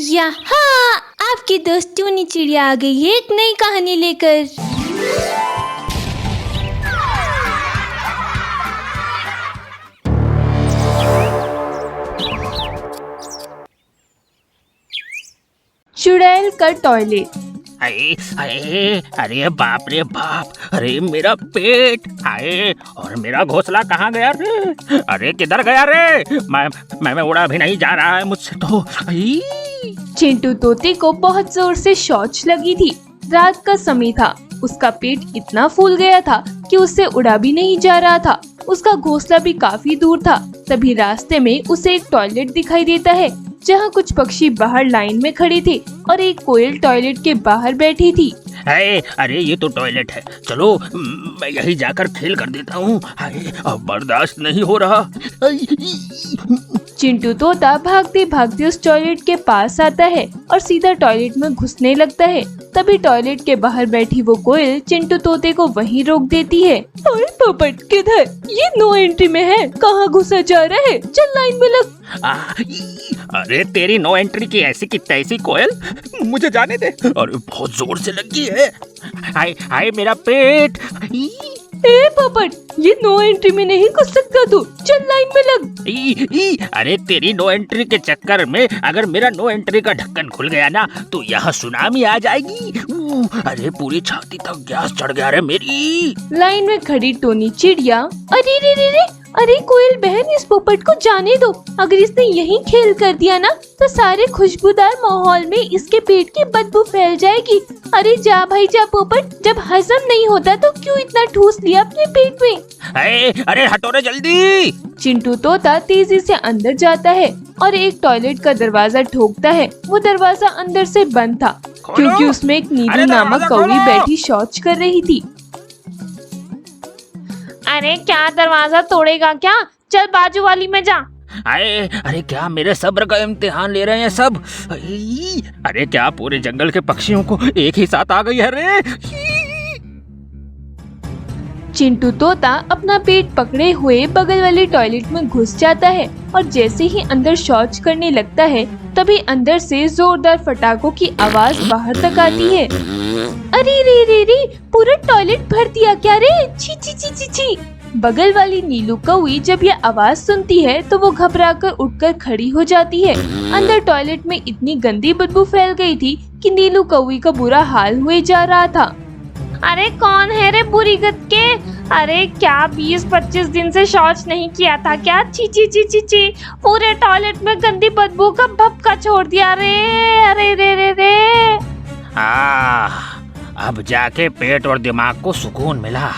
चिड़िया। हाँ, आपके दोस्त टूनी चिड़िया आ गई है एक नई कहानी लेकर। चुड़ैल का टॉयलेट। अरे अरे अरे बाप रे बाप, अरे मेरा पेट, अरे और मेरा घोंसला कहाँ गया रे? अरे किधर गया रे? मैं उड़ा भी नहीं जा रहा है मुझसे तो। चिंटू तोते को बहुत जोर से शौच लगी थी। रात का समय था। उसका पेट इतना फूल गया था कि उससे उड़ा भी नहीं जा रहा था। उसका घोंसला भी काफी दूर था। तभी रास्ते में उसे एक टॉयलेट दिखाई देता है जहाँ कुछ पक्षी बाहर लाइन में खड़े थे और एक कोयल टॉयलेट के बाहर बैठी थी। अरे ये तो टॉयलेट है, चलो मैं यही जाकर फेल कर देता हूँ। अब बर्दाश्त नहीं हो रहा। चिंटू तोता भागते भागते उस टॉयलेट के पास आता है और सीधा टॉयलेट में घुसने लगता है। तभी टॉयलेट के बाहर बैठी वो कोयल चिंटू तोते को वहीं रोक देती है। ओए पोपट, किधर? ये नो एंट्री में है, कहाँ घुसा जा रहा है? चल लाइन में लग। अरे तेरी नो एंट्री की ऐसी की तैसी कोयल, मुझे जाने दे। अरे बहुत जोर से लगी है। हाय मेरा पेट। ए पोपट, ये नो एंट्री में नहीं घुस सकता तू, चल लाइन में लग। अरे तेरी नो एंट्री के चक्कर में अगर मेरा नो एंट्री का ढक्कन खुल गया ना तो यहाँ सुनामी आ जाएगी। अरे पूरी छाती तक गैस चढ़ गया रे मेरी। लाइन में खड़ी टोनी चिड़िया, अरे रे रे रे, अरे कोयल बहन, इस पोपट को जाने दो। अगर इसने यही खेल कर दिया ना तो सारे खुशबूदार माहौल में इसके पेट की बदबू फैल जाएगी। अरे जा भाई जा पोपट, जब हजम नहीं होता तो क्यों इतना ठूस लिया अपने पेट में? अरे हटो रे जल्दी। चिंटू तोता तेजी से अंदर जाता है और एक टॉयलेट का दरवाजा ठोकता है। वो दरवाजा अंदर से बंद था क्योंकि उसमें एक नीलू नामक कौवी बैठी शौच कर रही थी। अरे क्या दरवाजा तोड़ेगा क्या? चल बाजू वाली में जा। अरे क्या मेरे सब्र का इम्तिहान ले रहे हैं सब? अरे क्या पूरे जंगल के पक्षियों को एक ही साथ आ गई है रे? चिंटू तोता अपना पेट पकड़े हुए बगल वाले टॉयलेट में घुस जाता है और जैसे ही अंदर शौच करने लगता है तभी अंदर से जोरदार फटाकों की आवाज बाहर तक आती है। अरे रे रे रे, पूरा टॉयलेट भर दिया क्या रे? छी छी छी छी छी। बगल वाली नीलू कौवी जब ये आवाज सुनती है तो वो घबराकर उठकर खड़ी हो जाती है। अंदर टॉयलेट में इतनी गंदी बदबू फैल गई थी कि नीलू कौवी का बुरा हाल हुए जा रहा था। अरे कौन है रे बुरी गत के? अरे क्या 20-25 दिन से शौच नहीं किया था क्या? छी छी छी छी छी, पूरे टॉयलेट में गंदी बदबू का भपका छोड़ दिया रे। अरे रे रे रे। अब जाके पेट और दिमाग को सुकून मिला।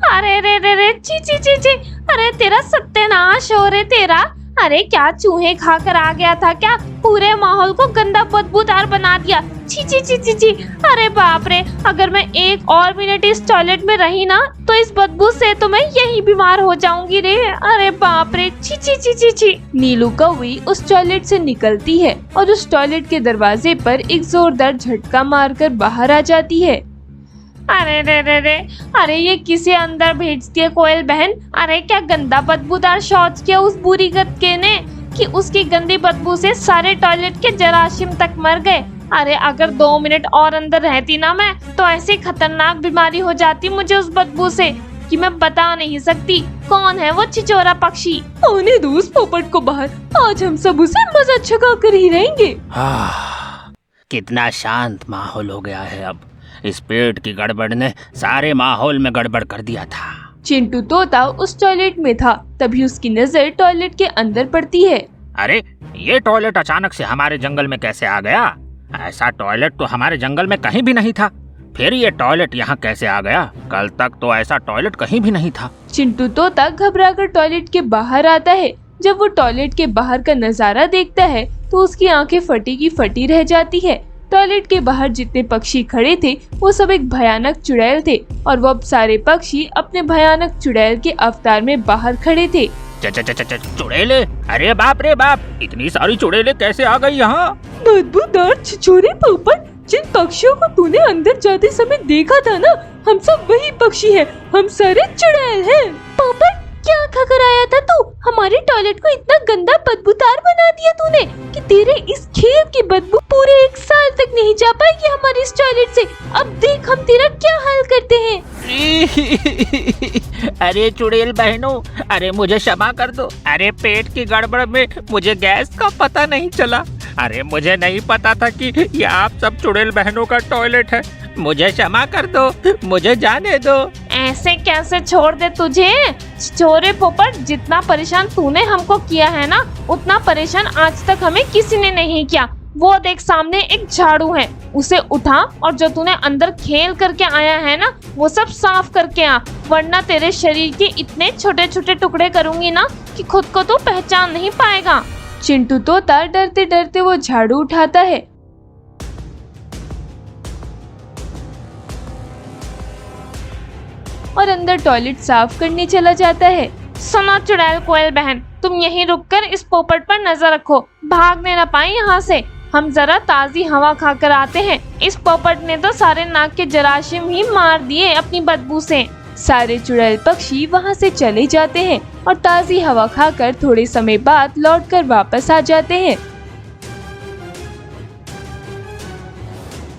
अरे रे रे रे, छी छी छी छी, अरे तेरा सत्यानाश हो रे तेरा। अरे क्या चूहे खाकर आ गया था क्या? पूरे माहौल को गंदा बदबूदार बना दिया। छी छी छी छी छी। अरे बाप रे, अगर मैं एक और मिनट इस टॉयलेट में रही ना तो इस बदबू से तो मैं यही बीमार हो जाऊंगी रे। अरे बाप रे, छी छी छी छी छी। नीलू कौवी उस टॉयलेट से निकलती है और उस टॉयलेट के दरवाजे पर एक जोरदार झटका मारकर बाहर आ जाती है। अरे रे रे रे, अरे ये किसे अंदर भेजती है कोयल बहन? अरे क्या गंदा बदबूदार शौच किया उस बुरी गत के ने कि उसकी गंदी बदबू से सारे टॉयलेट के जरासीम तक मर गए। अरे अगर 2 मिनट और अंदर रहती ना मैं तो ऐसी खतरनाक बीमारी हो जाती मुझे उस बदबू से कि मैं बता नहीं सकती। कौन है वो छिछोरा पक्षी? आने दो उस पोपट को बाहर, आज हम सब उसे मजा चखा कर ही रहेंगे। कितना शांत माहौल हो गया है अब। इस पेट की गड़बड़ ने सारे माहौल में गड़बड़ कर दिया था। चिंटू तोता उस टॉयलेट में था। तभी उसकी नजर टॉयलेट के अंदर पड़ती है। अरे ये टॉयलेट अचानक से हमारे जंगल में कैसे आ गया? ऐसा टॉयलेट तो हमारे जंगल में कहीं भी नहीं था। फिर ये टॉयलेट यहाँ कैसे आ गया? कल तक तो ऐसा टॉयलेट कहीं भी नहीं था। चिंटू तोता घबराकर टॉयलेट के बाहर आता है। जब वो टॉयलेट के बाहर का नजारा देखता है तो उसकी आंखें फटी की फटी रह जाती है। टॉयलेट के बाहर जितने पक्षी खड़े थे वो सब एक भयानक चुड़ैल थे और वो अब सारे पक्षी अपने भयानक चुड़ैल के अवतार में बाहर खड़े थे। चुड़ैले? अरे बाप रे बाप, इतनी सारी चुड़ैले कैसे आ गई यहाँ? बदबूदार छिछोरे पोपट, जिन पक्षियों को तूने अंदर जाते समय देखा था ना, हम सब वही पक्षी हैं। हम सारे चुड़ैल हैं। पोपट, क्या खाकर आया था तू? हमारे टॉयलेट को इतना गंदा बदबूदार बना दिया तूने कि तेरे इस खेत की बदबू पूरे 1 साल तक नहीं जा पाएगी हमारे इस टॉयलेट से। अब देख हम तेरा क्या हाल करते हैं। अरे चुड़ैल बहनों, अरे मुझे क्षमा कर दो। अरे पेट की गड़बड़ में मुझे गैस का पता नहीं चला। अरे मुझे नहीं पता था कि ये आप सब चुड़ैल बहनों का टॉयलेट है। मुझे क्षमा कर दो, मुझे जाने दो। ऐसे कैसे छोड़ दे तुझे? छोरे पोपट, जितना परेशान तूने हमको किया है ना, उतना परेशान आज तक हमें किसी ने नहीं किया। वो देख सामने एक झाड़ू है, उसे उठा और जो तूने अंदर खेल करके आया है ना, वो सब साफ करके आ, वरना तेरे शरीर के इतने छोटे छोटे टुकड़े करूंगी ना कि खुद को तो पहचान नहीं पाएगा। चिंटू तोता डरते डरते वो झाड़ू उठाता है और अंदर टॉयलेट साफ करने चला जाता है। सुनो चुड़ैल कोयल बहन, तुम यहीं रुककर इस पोपट पर नजर रखो, भागने न पाए यहाँ से। हम जरा ताजी हवा खाकर आते हैं। इस पोपट ने तो सारे नाक के जरासीम ही मार दिए अपनी बदबू से। सारे चुड़ैल पक्षी वहाँ से चले जाते हैं और ताजी हवा खाकर थोड़े समय बाद लौटकर वापस आ जाते हैं।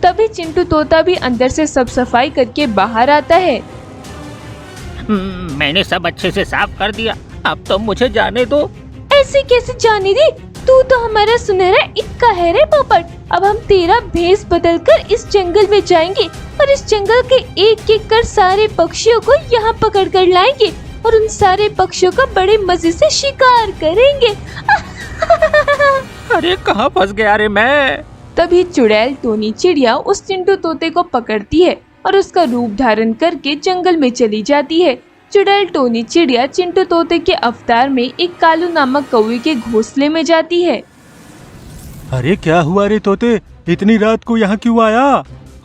तभी चिंटू तोता भी अंदर से सब सफाई करके बाहर आता है। मैंने सब अच्छे से साफ कर दिया, अब तो मुझे जाने दो। ऐसे कैसे जाने दी? तू तो हमारा सुनहरा इक्का है रे पोपट। अब हम तेरा भेष बदल कर इस जंगल में जाएंगे और इस जंगल के एक एक कर सारे पक्षियों को यहाँ पकड़ कर लाएंगे और उन सारे पक्षियों का बड़े मजे से शिकार करेंगे। अरे कहाँ फंस गया रे मैं। तभी चुड़ैल टोनी चिड़िया उस चिंटू तोते को पकड़ती है और उसका रूप धारण करके जंगल में चली जाती है। चुड़ैल टोनी चिड़िया चिंटू तोते के अवतार में एक कालू नामक कौवे के घोंसले में जाती है। अरे क्या हुआ रे तोते, इतनी रात को यहाँ क्यों आया?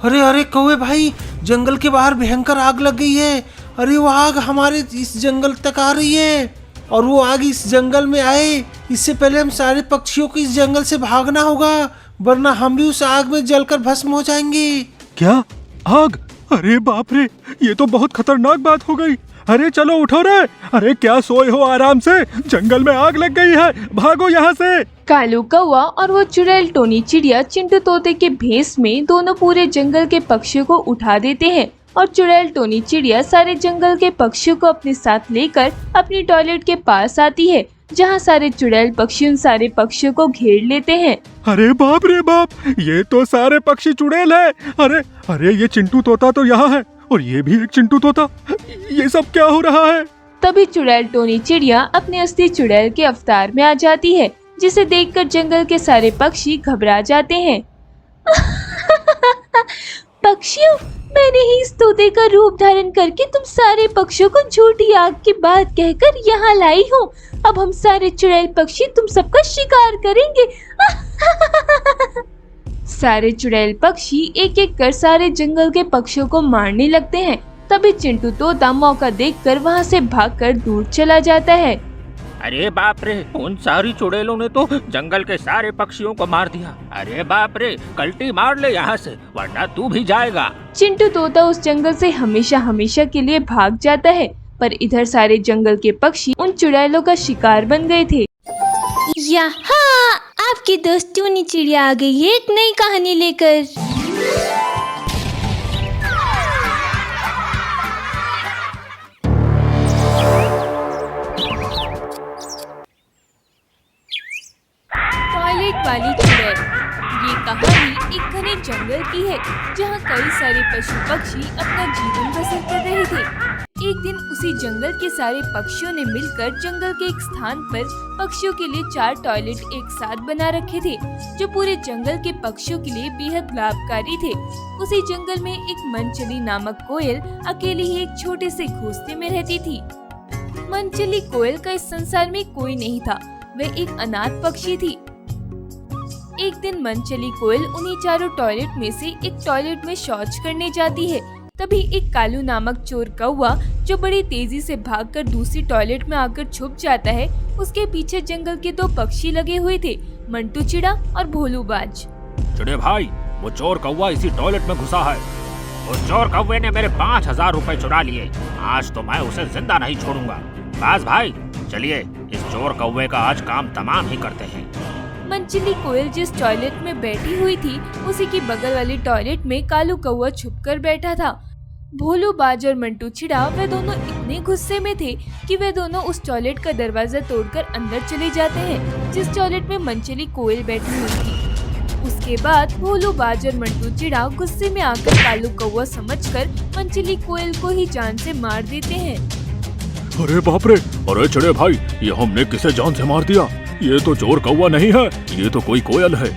अरे अरे कौवे भाई, जंगल के बाहर भयंकर आग लग गई है। अरे वो आग हमारे इस जंगल तक आ रही है और वो आग इस जंगल में आए इससे पहले हम सारे पक्षियों को इस जंगल से भागना होगा, वरना हम भी उस आग में जलकर भस्म हो जाएंगे। क्या आग? अरे बाप रे, ये तो बहुत खतरनाक बात हो गई। अरे चलो उठो रे। अरे क्या सोए हो आराम से, जंगल में आग लग गई है, भागो यहाँ से। कालू कौवा और वो चुड़ैल टोनी चिड़िया चिंटू तोते के भेष में दोनों पूरे जंगल के पक्षियों को उठा देते हैं और चुड़ैल टोनी चिड़िया सारे जंगल के पक्षियों को अपने साथ लेकर अपनी टॉयलेट के पास आती है, जहाँ सारे चुड़ैल पक्षी उन सारे पक्षियों को घेर लेते हैं। अरे बाप रे बाप, ये तो सारे पक्षी चुड़ैल है। अरे अरे ये चिंटू तोता तो यहाँ है और ये भी एक चिंटू तोता, ये सब क्या हो रहा है? तभी चुड़ैल टोनी चिड़िया अपने असली चुड़ैल के अवतार में आ जाती है, जिसे देखकर जंगल के सारे पक्षी घबरा जाते हैं। पक्षियों, मैंने ही इस तोते का रूप धारण करके तुम सारे पक्षियों को झूठी आग की बात कहकर यहाँ लाई हूँ। अब हम सारे चुड़ैल पक्षी तुम सबका शिकार करेंगे। सारे चुड़ैल पक्षी एक एक कर सारे जंगल के पक्षियों को मारने लगते हैं। तभी चिंटू तोता मौका देखकर वहाँ से भागकर दूर चला जाता है। अरे बाप रे, उन सारी चुड़ैलों ने तो जंगल के सारे पक्षियों को मार दिया। अरे बाप रे, कल्टी मार ले यहाँ से, वरना तू भी जाएगा। चिंटू तोता उस जंगल से हमेशा हमेशा के लिए भाग जाता है, पर इधर सारे जंगल के पक्षी उन चुड़ैलों का शिकार बन गए थे। यहाँ आपकी दोस्त टूनी चिड़िया आ गई है एक नई कहानी लेकर। टॉयलेट वाली चुड़ैल। ये कहानी एक घने जंगल की है, जहाँ कई सारे पशु पक्षी अपना जीवन बसर कर रहे थे। एक दिन उसी जंगल के सारे पक्षियों ने मिलकर जंगल के एक स्थान पर पक्षियों के लिए 4 टॉयलेट एक साथ बना रखे थे, जो पूरे जंगल के पक्षियों के लिए बेहद लाभकारी थे। उसी जंगल में एक मनचली नामक कोयल अकेली ही एक छोटे से घोंसले में रहती थी। मनचली कोयल का इस संसार में कोई नहीं था, वह एक अनाथ पक्षी थी। एक दिन मनचली कोयल उन्हीं 4 टॉयलेट में से एक टॉयलेट में शौच करने जाती है। तभी एक कालू नामक चोर कौवा, जो बड़ी तेजी से भागकर दूसरी टॉयलेट में आकर छुप जाता है, उसके पीछे जंगल के 2 पक्षी लगे हुए थे, मंटू चिड़ा और भोलू बाज। चिड़े भाई, वो चोर कौवा इसी टॉयलेट में घुसा है। उस चोर कौवे ने मेरे 5000 रुपए चुरा लिए। आज तो मैं उसे जिंदा नहीं छोड़ूंगा। बाज भाई, चलिए इस चोर कौवे का आज काम तमाम ही करते हैं। मंचली कोयल जिस टॉयलेट में बैठी हुई थी उसी की बगल वाली टॉयलेट में कालू कौवा छुपकर बैठा था। भोलू बाज और मंटू चिड़ा वे दोनों इतने गुस्से में थे कि वे दोनों उस टॉयलेट का दरवाजा तोड़कर अंदर चले जाते हैं जिस टॉयलेट में मंचली कोयल बैठी हुई थी। उसके बाद भोलू बाज और मंटू चिड़ा गुस्से में आकर कालू कौवा समझकर मंचली कोयल को ही जान से मार देते हैं। अरे बाप रे, अरे चिड़े भाई, ये हमने किसे जान से मार दिया? ये तो चोर कौवा नहीं है, ये तो कोई कोयल है।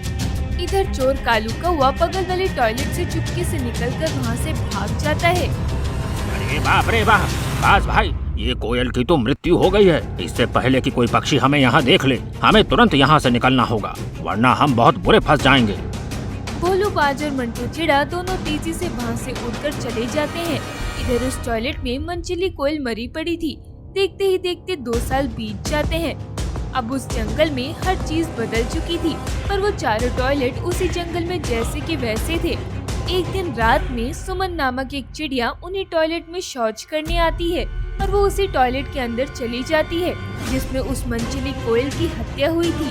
इधर चोर कालू कौवा बगल वाली टॉयलेट से चुपके से निकलकर वहाँ से भाग जाता है। अरे बाप रे बाप, बाज भाई, ये कोयल की तो मृत्यु हो गई है। इससे पहले कि कोई पक्षी हमें यहाँ देख ले, हमें तुरंत यहाँ से निकलना होगा, वरना हम बहुत बुरे फंस जाएंगे। भोलू बाज और मंटू चिड़ा दोनों तेजी से वहाँ से उड़कर चले जाते हैं। इधर उस टॉयलेट में मंचली कोयल मरी पड़ी थी। देखते ही देखते 2 साल बीत जाते हैं। अब उस जंगल में हर चीज बदल चुकी थी, पर वो चारों टॉयलेट उसी जंगल में जैसे कि वैसे थे। एक दिन रात में सुमन नामक एक चिड़िया उन्हीं टॉयलेट में शौच करने आती है और वो उसी टॉयलेट के अंदर चली जाती है जिसमें उस मंचली कोयल की हत्या हुई थी।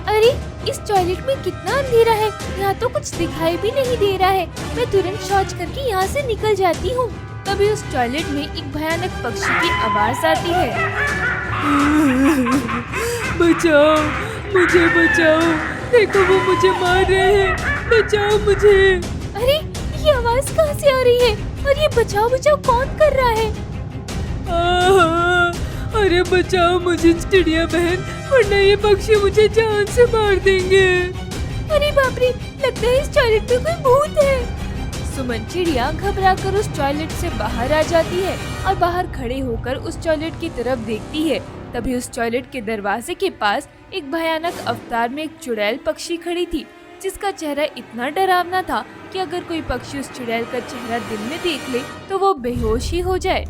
अरे इस टॉयलेट में कितना अंधेरा है, यहाँ तो कुछ दिखाई भी नहीं दे रहा है। मैं तुरंत शौच करके यहाँ से निकल जाती हूँ। तभी उस टॉयलेट में एक भयानक पक्षी की आवाज आती है। बचाओ, मुझे बचाओ, देखो वो मुझे मार रहे हैं, बचाओ मुझे। अरे ये आवाज कहाँ से आ रही है और ये बचाओ बचाओ कौन कर रहा है? अरे बचाओ मुझे चिड़िया बहन, वरना ये पक्षी मुझे जान से मार देंगे। अरे बाप रे, लगता है इस टॉयलेट में कोई भूत है। सुमन चिड़िया घबराकर उस टॉयलेट से बाहर आ जाती है और बाहर खड़े होकर उस टॉयलेट की तरफ देखती है। तभी उस टॉयलेट के दरवाजे के पास एक भयानक अवतार में एक चुड़ैल पक्षी खड़ी थी जिसका चेहरा इतना डरावना था कि अगर कोई पक्षी उस चुड़ैल का चेहरा दिन में देख ले तो वो बेहोश ही हो जाए।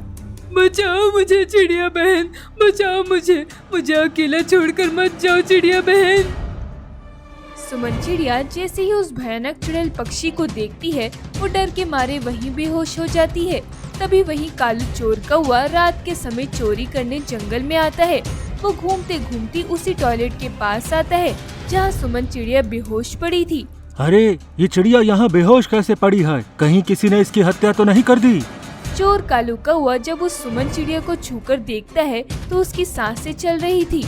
बचाओ मुझे चिड़िया बहन, बचाओ मुझे, मुझे अकेला छोड़कर मत जाओ चिड़िया बहन। सुमन चिड़िया जैसे ही उस भयानक चुड़ैल पक्षी को देखती है वो डर के मारे वहीं बेहोश हो जाती है। तभी वहीं कालू चोर कौवा रात के समय चोरी करने जंगल में आता है। वो घूमते घूमते उसी टॉयलेट के पास आता है जहाँ सुमन चिड़िया बेहोश पड़ी थी। अरे ये चिड़िया यहाँ बेहोश कैसे पड़ी है? कहीं किसी ने इसकी हत्या तो नहीं कर दी? चोर कालू कौवा जब उस सुमन चिड़िया को छूकर देखता है तो उसकी सांसें चल रही थी।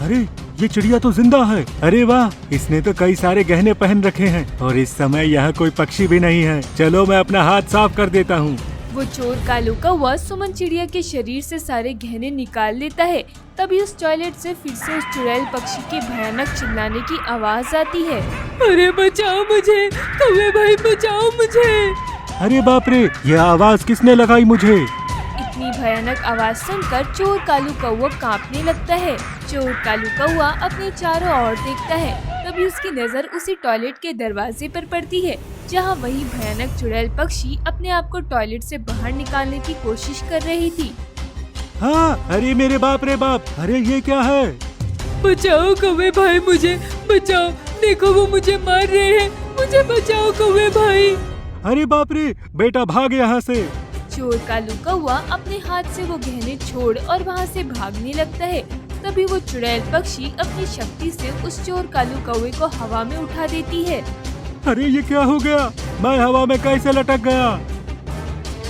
अरे ये चिड़िया तो जिंदा है। अरे वाह, इसने तो कई सारे गहने पहन रखे हैं और इस समय यहाँ कोई पक्षी भी नहीं है। चलो मैं अपना हाथ साफ कर देता हूँ। वो चोर कालू कौवा सुमन चिड़िया के शरीर से सारे गहने निकाल लेता है। तभी उस टॉयलेट से फिर से उस चुड़ैल पक्षी के भयानक चिल्लाने की आवाज आती है। अरे बचाओ मुझे, कौवे भाई बचाओ मुझे। अरे बाप रे, ये आवाज किसने लगाई मुझे? इतनी भयानक आवाज सुनकर चोर कालू कौवा कांपने लगता है। चोर कालू कौवा अपने चारों ओर देखता है। तभी उसकी नजर उसी टॉयलेट के दरवाजे पर पड़ती है जहां वही भयानक चुड़ैल पक्षी अपने आप को टॉयलेट से बाहर निकालने की कोशिश कर रही थी। हाँ, अरे मेरे बाप रे बाप, अरे ये क्या है? बचाओ कौवे भाई, मुझे बचाओ, देखो वो मुझे मार रहे हैं, मुझे बचाओ कौवे भाई। अरे बाप रे, बेटा भाग यहाँ से। चोर कालू कौवा अपने हाथ से वो गहने छोड़ और वहाँ से भागने लगता है। तभी वो चुड़ैल पक्षी अपनी शक्ति से उस चोर कालू कौवे को हवा में उठा देती है। अरे ये क्या हो गया? मैं हवा में कैसे लटक गया?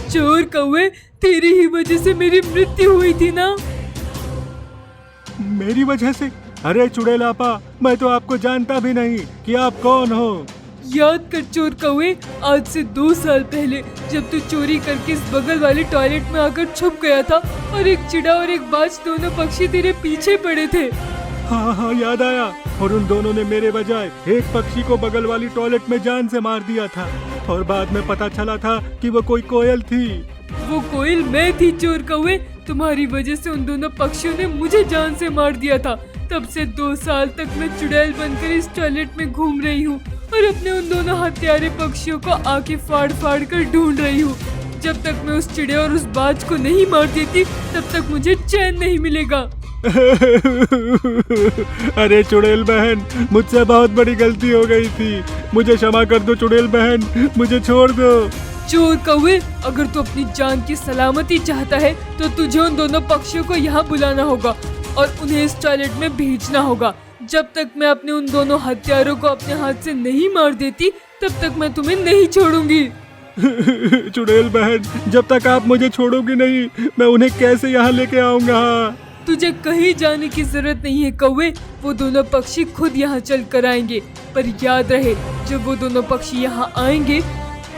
चोर कौवे, तेरी ही वजह से मेरी मृत्यु हुई थी ना? मेरी वजह से? अरे चुड़ैल आपा, मैं तो आपको जानता भी नहीं कि आप कौन हो। याद कर चोर कौवे, आज से 2 साल पहले जब तू चोरी करके इस बगल वाले टॉयलेट में आकर छुप गया था और एक चिड़ा और एक बाज दोनों पक्षी तेरे पीछे पड़े थे। हाँ हाँ, याद आया। और उन दोनों ने मेरे बजाय एक पक्षी को बगल वाली टॉयलेट में जान से मार दिया था और बाद में पता चला था कि वो कोई कोयल थी। वो कोयल मैं थी चोर कौवे, तुम्हारी वजह से उन दोनों पक्षियों ने मुझे जान से मार दिया था। तब से 2 साल तक मैं चुड़ैल बनकर इस टॉयलेट में घूम रही हूँ और अपने उन दोनों हत्यारे पक्षियों को आके फाड़ फाड़ कर ढूंढ रही हूँ। जब तक मैं उस चिड़े और उस बाज को नहीं मार देती तब तक मुझे चैन नहीं मिलेगा। अरे चुड़ैल बहन, मुझसे बहुत बड़ी गलती हो गई थी, मुझे क्षमा कर दो चुड़ैल बहन, मुझे छोड़ दो। चोर कौवे, अगर तू अपनी जान की सलामती चाहता है तो तुझे उन दोनों पक्षियों को यहाँ बुलाना होगा और उन्हें इस टॉयलेट में भेजना होगा। जब तक मैं अपने उन दोनों हत्यारों को अपने हाथ से नहीं मार देती तब तक मैं तुम्हें नहीं छोड़ूंगी। चुड़ैल बहन, जब तक आप मुझे छोड़ोगी नहीं मैं उन्हें कैसे यहाँ लेके आऊंगा। तुझे कहीं जाने की जरूरत नहीं है कौवे, वो दोनों पक्षी खुद यहाँ चल कर आएंगे। पर याद रहे, जब वो दोनों पक्षी यहाँ आएंगे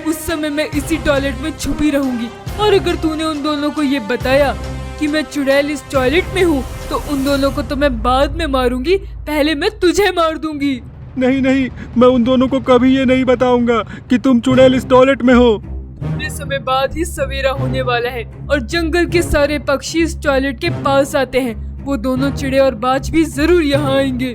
उस समय मैं इसी टॉयलेट में छुपी रहूंगी। और अगर तूने उन दोनों को ये बताया कि मैं चुड़ैल इस टॉयलेट में हूँ तो उन दोनों को तो मैं बाद में मारूंगी, पहले मैं तुझे मार दूंगी। नहीं नहीं, मैं उन दोनों को कभी ये नहीं बताऊंगा कि तुम चुड़ैल इस टॉयलेट में हो। थोड़े समय बाद ही सवेरा होने वाला है और जंगल के सारे पक्षी इस टॉयलेट के पास आते हैं। वो दोनों चिड़े और बाज भी जरूर यहाँ आएंगे।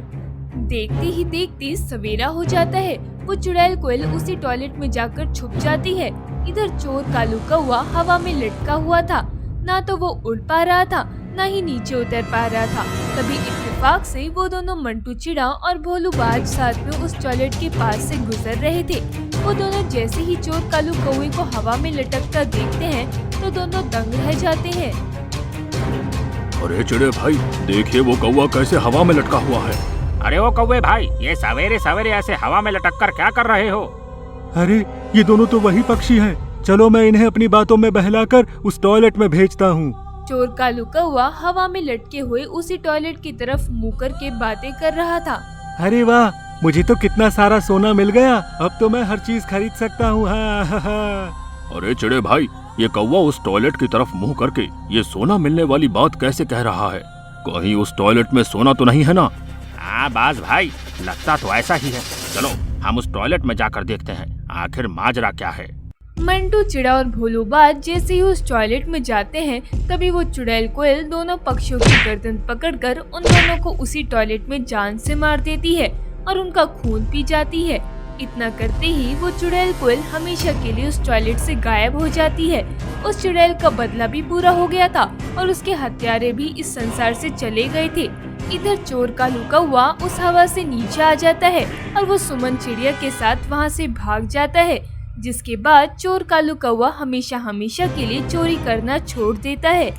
देखते ही देखते सवेरा हो जाता है। वो चुड़ैल कोयल उसी टॉयलेट में जाकर छुप जाती है। इधर चोर कालू कौवा हवा में लटका हुआ था, ना तो वो उड़ पा रहा था ना ही नीचे उतर पा रहा था। तभी इत्तेफाक से वो दोनों मंटू चिड़ा और भोलू बाज साथ में उस टॉयलेट के पास से गुजर रहे थे। वो दोनों जैसे ही चोर कालू कौवे को हवा में लटकता देखते हैं तो दोनों दंग रह जाते हैं। अरे चिड़े भाई, देखिए वो कौवा कैसे हवा में लटका हुआ है। अरे वो कौवे भाई, ये सवेरे सवेरे ऐसे हवा में लटक कर क्या कर रहे हो? अरे ये दोनों तो वही पक्षी हैं। चलो मैं इन्हें अपनी बातों में बहलाकर उस टॉयलेट में भेजता हूँ। चोर कालू कौवा हवा में लटके हुए उसी टॉयलेट की तरफ मुँह करके बातें कर रहा था। अरे वाह, मुझे तो कितना सारा सोना मिल गया, अब तो मैं हर चीज खरीद सकता हूँ। अरे चिड़े भाई, ये कौवा उस टॉयलेट की तरफ मुंह करके ये सोना मिलने वाली बात कैसे कह रहा है? कहीं उस टॉयलेट में सोना तो नहीं है ना? हाँ बाज भाई, लगता तो ऐसा ही है। चलो हम उस टॉयलेट में जाकर देखते हैं आखिर माजरा क्या है। मंटू चिड़ा और भोलू बाज जैसे ही उस टॉयलेट में जाते हैं तभी वो चुड़ैल कोयल दोनों पक्षियों की गर्दन पकड़कर उन दोनों को उसी टॉयलेट में जान से मार देती है और उनका खून पी जाती है। इतना करते ही वो चुड़ैल कोयल हमेशा के लिए उस टॉयलेट से गायब हो जाती है। उस चुड़ैल का बदला भी पूरा हो गया था और उसके हत्यारे भी इस संसार से चले गए थे। इधर चोर कालू कौवा उस हवा से नीचे आ जाता है और वो सुमन चिड़िया के साथ वहाँ से भाग जाता है, जिसके बाद चोर कालू कौवा हमेशा हमेशा के लिए चोरी करना छोड़ देता है।